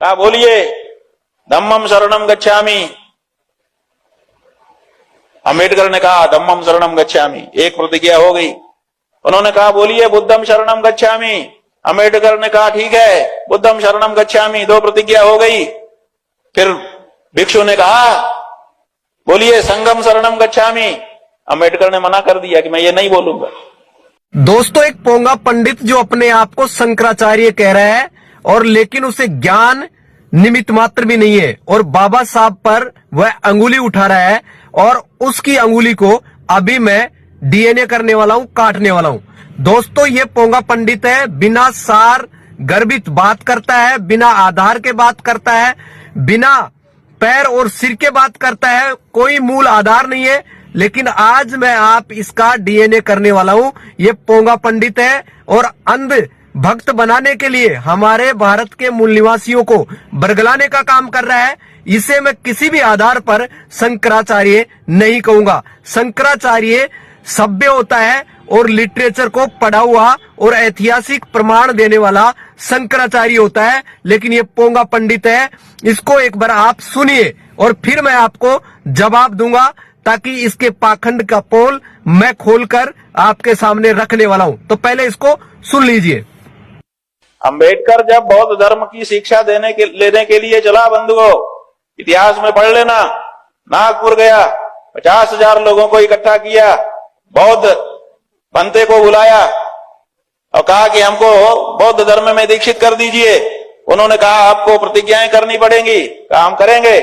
कहा बोलिए धम्मम शरणम गच्छामि। अंबेडकर ने कहा धम्मम शरणम गच्छामि, एक प्रतिज्ञा हो गई। उन्होंने कहा बोलिए बुद्धम शरणम गच्छामि। अंबेडकर ने कहा ठीक है बुद्धम शरणम गच्छामि, दो प्रतिज्ञा हो गई। फिर भिक्षु ने कहा बोलिए संगम शरणम गच्छामि। अंबेडकर ने मना कर दिया कि मैं ये नहीं बोलूंगा। दोस्तों, एक पोंगा पंडित जो अपने आप को शंकराचार्य कह रहा है और लेकिन उसे ज्ञान निमित्त मात्र भी नहीं है और बाबा साहब पर वह अंगुली उठा रहा है और उसकी अंगुली को अभी मैं डीएनए करने वाला हूं, काटने वाला हूं। दोस्तों, ये पोंगा पंडित है, बिना सार गर्भित बात करता है, बिना आधार के बात करता है, बिना पैर और सिर के बात करता है, कोई मूल आधार नहीं है। लेकिन आज मैं आप इसका डीएनए करने वाला हूं। ये पोंगा पंडित है और अंध भक्त बनाने के लिए हमारे भारत के मूल निवासियों को बरगलाने का काम कर रहा है। इसे मैं किसी भी आधार पर शंकराचार्य नहीं कहूंगा। शंकराचार्य सभ्य होता है और लिटरेचर को पढ़ा हुआ और ऐतिहासिक प्रमाण देने वाला शंकराचार्य होता है। लेकिन ये पोंगा पंडित है, इसको एक बार आप सुनिए और फिर मैं आपको जवाब दूंगा, ताकि इसके पाखंड का पोल मैं खोलकर आपके सामने रखने वाला हूं। तो पहले इसको सुन लीजिए। अंबेडकर जब बौद्ध धर्म की शिक्षा लेने के लिए चला बंधुओं, इतिहास में पढ़ लेना, नागपुर गया, 50,000 लोगों को इकट्ठा किया, बौद्ध पंथे को बुलाया और कहा कि हमको बौद्ध धर्म में दीक्षित कर दीजिए। उन्होंने कहा आपको प्रतिज्ञाएं करनी पड़ेंगी। कहा हम करेंगे।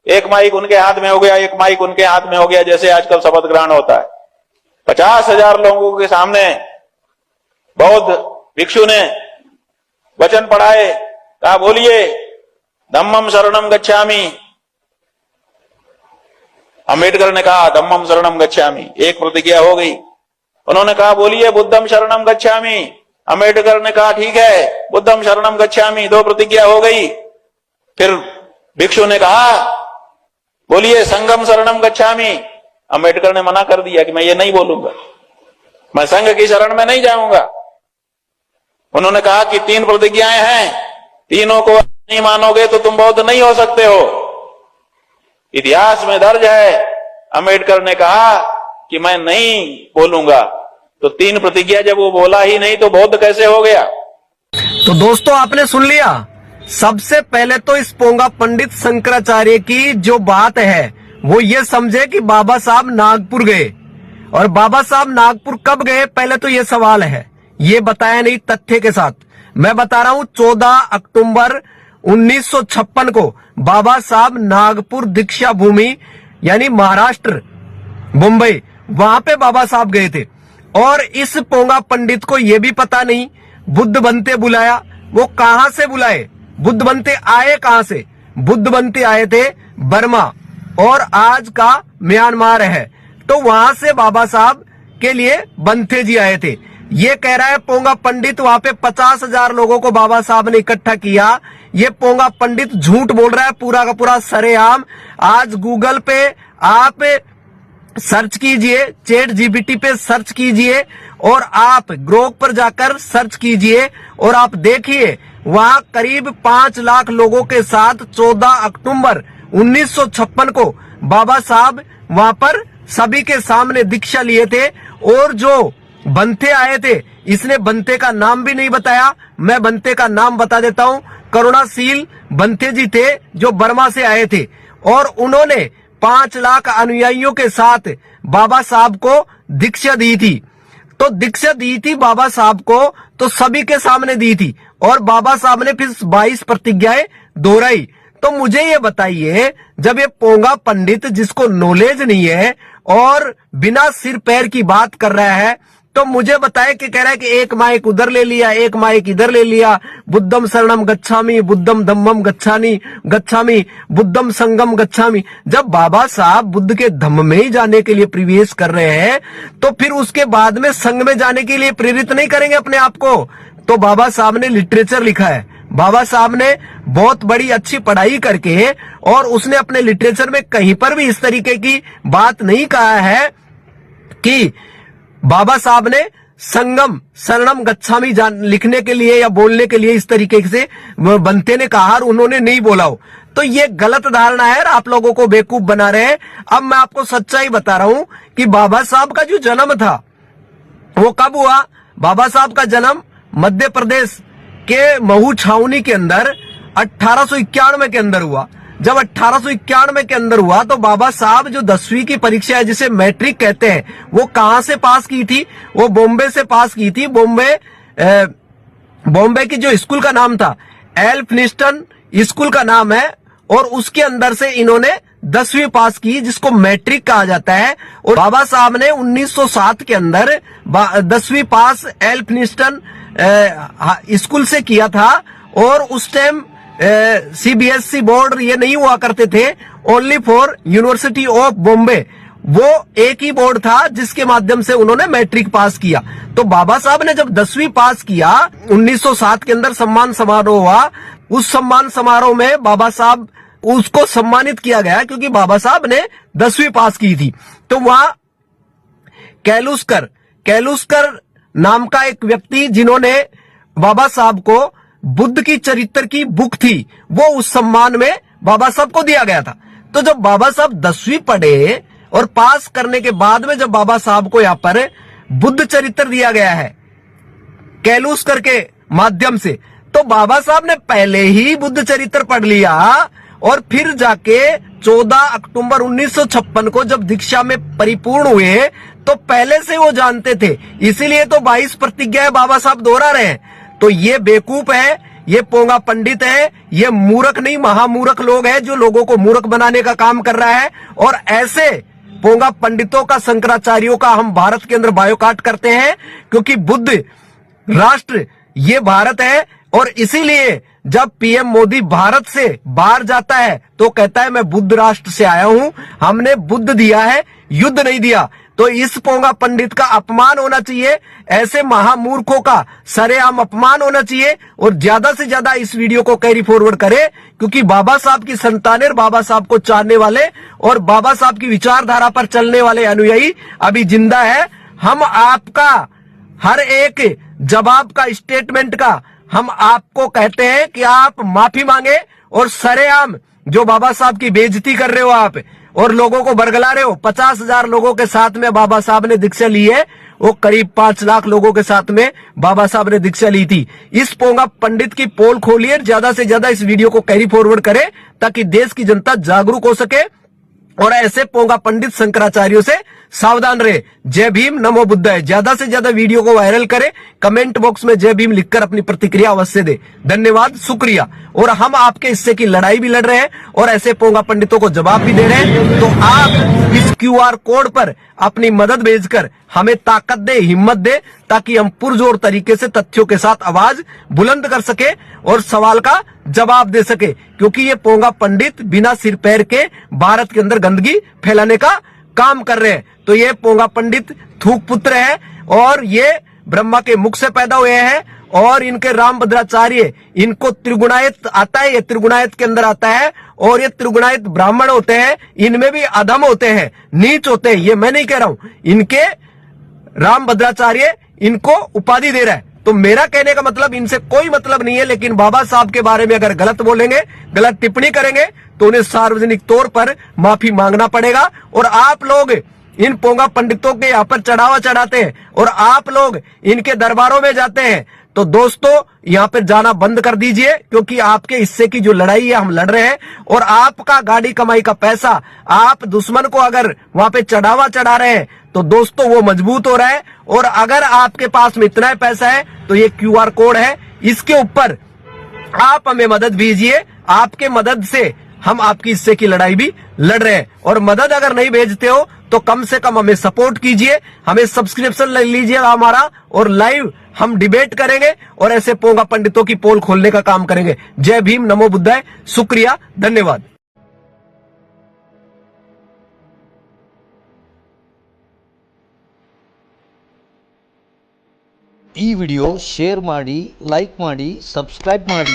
एक माइक उनके हाथ में हो गया, एक माइक उनके हाथ में हो गया, जैसे आजकल शपथ ग्रहण होता है। 50,000 लोगों के सामने बौद्ध भिक्षु ने वचन पढ़ाए। कहा बोलिए धम्मम शरणम गच्छामि। अंबेडकर ने कहा धम्मम शरणम गच्छामि, एक प्रतिज्ञा हो गई। उन्होंने कहा बोलिए बुद्धम शरणम गच्छामि। अंबेडकर ने कहा ठीक है बुद्धम शरणम गच्छामि, दो प्रतिज्ञा हो गई। फिर भिक्षु ने कहा बोलिए संगम शरणम गच्छामि। अंबेडकर ने मना कर दिया कि मैं ये नहीं बोलूंगा, मैं संघ की शरण में नहीं जाऊंगा। उन्होंने कहा कि 3 प्रतिज्ञाएं हैं, तीनों को नहीं मानोगे तो तुम बौद्ध नहीं हो सकते हो। इतिहास में दर्ज है अंबेडकर ने कहा कि मैं नहीं बोलूंगा। तो 3 प्रतिज्ञा जब वो बोला ही नहीं तो बौद्ध कैसे हो गया। तो दोस्तों, आपने सुन लिया। सबसे पहले तो इस पोंगा पंडित शंकराचार्य की जो बात है वो ये समझे कि बाबा साहब नागपुर गए। और बाबा साहब नागपुर कब गए, पहले तो ये सवाल है, ये बताया नहीं तथ्य के साथ। मैं बता रहा हूं 14 अक्टूबर 1956 को बाबा साहब नागपुर दीक्षा भूमि यानी महाराष्ट्र मुंबई, वहां पे बाबा साहब गए थे। और इस पोंगा पंडित को यह भी पता नहीं बुद्ध बनते बुलाया, वो कहां से बुलाए, बुद्ध बनते आए कहां से। बुद्ध बनते आए थे बर्मा और आज का म्यांमार है, तो वहां से बाबा साहब के लिए बंथे जी आए थे। ये कह रहा है पोंगा पंडित वहां पे 50,000 लोगों को बाबा साहब ने इकट्ठा किया। ये पोंगा पंडित झूठ बोल रहा है पूरा का पूरा सरेआम। आज गूगल पे आप सर्च कीजिए, चैट जीपीटी पे सर्च कीजिए और आप ग्रोक पर जाकर सर्च कीजिए और आप देखिए वहां करीब 5 लाख लोगों के साथ 14 अक्टूबर 1956 को बाबा साहब वहां पर सभी के सामने दीक्षा लिए थे। और जो बंथे आए थे, इसने बंथे का नाम भी नहीं बताया। मैं बंथे का नाम बता देता हूं, करुणाशील बंथे जी थे जो बर्मा से आए थे और उन्होंने 5 लाख अनुयायियों के साथ बाबा साहब को दीक्षा दी थी। तो दीक्षा दी थी बाबा साहब को तो सभी के सामने दी थी और बाबा साहब ने फिर 22 प्रतिज्ञाएं दोहराई। तो मुझे ये बताइए, जब ये पोंगा पंडित जिसको नॉलेज नहीं है और बिना सिर पैर की बात कर रहा है, तो मुझे बताए कि कह रहा है कि एक माइक उधर ले लिया, एक माइक इधर ले लिया, बुद्धम शरणम गच्छामि, बुद्धम धम्मम गच्छामि, बुद्धम संगम गच्छामि। जब बाबा साहब बुद्ध के धम्म में ही जाने के लिए प्रवेश कर रहे हैं, तो फिर उसके बाद में संघ में जाने के लिए प्रेरित नहीं करेंगे अपने आप को। तो बाबा साहब ने लिटरेचर लिखा है, बाबा साहब ने बहुत बड़ी अच्छी पढ़ाई करके, और उसने अपने लिटरेचर में कहीं पर भी इस तरीके की बात नहीं कहा है कि बाबा साहब ने संगम शरणम गच्छामि लिखने के लिए या बोलने के लिए इस तरीके से बनते ने कहा और उन्होंने नहीं बोला हो, तो ये गलत धारणा है और आप लोगों को बेवकूफ बना रहे हैं। अब मैं आपको सच्चाई बता रहा हूं कि बाबा साहब का जो जन्म था वो कब हुआ। बाबा साहब का जन्म मध्य प्रदेश के महू छावनी के अंदर 1891 के अंदर हुआ। जब 1891 के अंदर हुआ तो बाबा साहब जो 10वीं की परीक्षा है जिसे मैट्रिक कहते हैं, वो कहां से पास की थी? वो बॉम्बे से पास की थी। बॉम्बे की जो स्कूल का नाम था एल्फिंस्टन स्कूल का नाम है, और उसके अंदर से इन्होंने 10वीं पास की जिसको मैट्रिक कहा जाता है। और बाबा साहब ने 1907 के अंदर 10वीं पास एल्फिंस्टन स्कूल से किया था। और उस टाइम सीबीएसई बोर्ड ये नहीं हुआ करते थे, only for university of Bombay, वो एक ही बोर्ड था जिसके माध्यम से उन्होंने मैट्रिक पास किया। तो बाबा साहब ने जब 10वीं पास किया 1907 के अंदर सम्मान समारोह हुआ। उस सम्मान समारोह में बाबा साहब उसको सम्मानित किया गया क्योंकि बाबा साहब ने 10वीं पास की थी। तो वहां कैलुस्कर नाम का एक व्यक्ति जिन्होंने बाबा साहब को बुद्ध की चरित्र की बुक थी वो उस सम्मान में बाबा साहब को दिया गया था। तो जब बाबा साहब 10वीं पढ़े और पास करने के बाद में जब बाबा साहब को यहां पर बुद्ध चरित्र दिया गया है कैलुस्कर के माध्यम से, तो बाबा साहब ने पहले ही बुद्ध चरित्र पढ़ लिया और फिर जाके 14 अक्टूबर 1956 को जब दीक्षा में परिपूर्ण हुए तो पहले से वो जानते थे, इसीलिए तो 22 प्रतिज्ञाएं बाबा साहब दोहरा रहे हैं। तो ये बेवकूफ है, ये पोंगा पंडित है, ये मूर्ख नहीं महामूर्ख लोग हैं जो लोगों को मूर्ख बनाने का काम कर रहा है। और ऐसे पोंगा पंडितों का, शंकराचार्यों का हम भारत के अंदर बायोकाट करते हैं क्योंकि बुद्ध राष्ट्र ये भारत है। और इसीलिए जब पीएम मोदी भारत से बाहर जाता है तो कहता है मैं बुद्ध राष्ट्र से आया हूं, हमने बुद्ध दिया है, युद्ध नहीं दिया। तो इस पोंगा पंडित का अपमान होना चाहिए, ऐसे महामूर्खों का सरेआम अपमान होना चाहिए। और ज्यादा से ज्यादा इस वीडियो को कैरी फॉरवर्ड करें क्योंकि बाबा साहब की संतानें, बाबा साहब को चाहने वाले और बाबा साहब की विचारधारा पर चलने वाले अनुयायी अभी जिंदा है। हम आपका हर एक जवाब का, स्टेटमेंट का हम आपको कहते हैं कि आप माफी मांगे और सरेआम जो बाबा साहब की बेइज्जती कर रहे हो आप और लोगों को बरगला रहे हो। 50,000 लोगों के साथ में बाबा साहब ने दीक्षा ली है, वो करीब 5 लाख लोगों के साथ में बाबा साहब ने दीक्षा ली थी। इस पोंगा पंडित की पोल खोलिए, ज्यादा से ज्यादा इस वीडियो को कैरी फॉरवर्ड करें ताकि देश की जनता जागरूक हो सके और ऐसे पोंगा पंडित शंकराचार्यों से सावधान रहे। जय भीम, नमो बुद्धाय। ज्यादा से ज्यादा वीडियो को वायरल करें, कमेंट बॉक्स में जय भीम लिखकर अपनी प्रतिक्रिया अवश्य दे। धन्यवाद, शुक्रिया। और हम आपके हिस्से की लड़ाई भी लड़ रहे हैं और ऐसे पोंगा पंडितों को जवाब भी दे रहे हैं। तो आप इस QR कोड पर अपनी मदद भेजकर हमें ताकत दे, हिम्मत दे ताकि हम पुरजोर तरीके से तथ्यों के साथ आवाज बुलंद कर सके और सवाल का जवाब दे सके। क्योंकि ये पोंगा पंडित बिना सिर पैर के भारत के अंदर गंदगी फैलाने का काम कर रहे हैं। तो ये पोंगा पंडित थूक पुत्र है और ये ब्रह्मा के मुख से पैदा हुए हैं और इनके रामभद्राचार्य, इनको त्रिगुणायत आता है, ये त्रिगुणायत के अंदर आता है और ये त्रिगुणायत ब्राह्मण होते हैं, इनमें भी अधम होते हैं, नीच होते हैं। ये मैं नहीं कह रहा हूं, इनके रामभद्राचार्य इनको उपाधि दे रहा है। तो मेरा कहने का मतलब इनसे कोई मतलब नहीं है, लेकिन बाबा साहब के बारे में अगर गलत बोलेंगे, गलत टिप्पणी करेंगे तो उन्हें सार्वजनिक तौर पर माफी मांगना पड़ेगा। और आप लोग इन पोंगा पंडितों के यहाँ पर चढ़ावा चढ़ाते हैं और आप लोग इनके दरबारों में जाते हैं, तो दोस्तों यहाँ पे जाना बंद कर दीजिए क्योंकि आपके हिस्से की जो लड़ाई है हम लड़ रहे हैं। और आपका गाड़ी कमाई का पैसा आप दुश्मन को अगर वहां पे चढ़ावा चढ़ा रहे हैं तो दोस्तों वो मजबूत हो रहा है। और अगर आपके पास में इतना पैसा है तो ये QR कोड है, इसके ऊपर आप हमें मदद भेजिए। आपके मदद से हम आपकी हिस्से की लड़ाई भी लड़ रहे हैं। और मदद अगर नहीं भेजते हो तो कम से कम हमें सपोर्ट कीजिए, हमें सब्सक्रिप्शन ले लीजिए हमारा, और लाइव हम डिबेट करेंगे और ऐसे पोंगा पंडितों की पोल खोलने का काम करेंगे। जय भीम, नमो बुद्धाय, शुक्रिया, धन्यवाद। ಈ ವಿಡಿಯೋ ಶೇರ್ ಮಾಡಿ, ಲೈಕ್ ಮಾಡಿ, ಸಬ್ಸ್ಕ್ರೈಬ್ ಮಾಡಿ.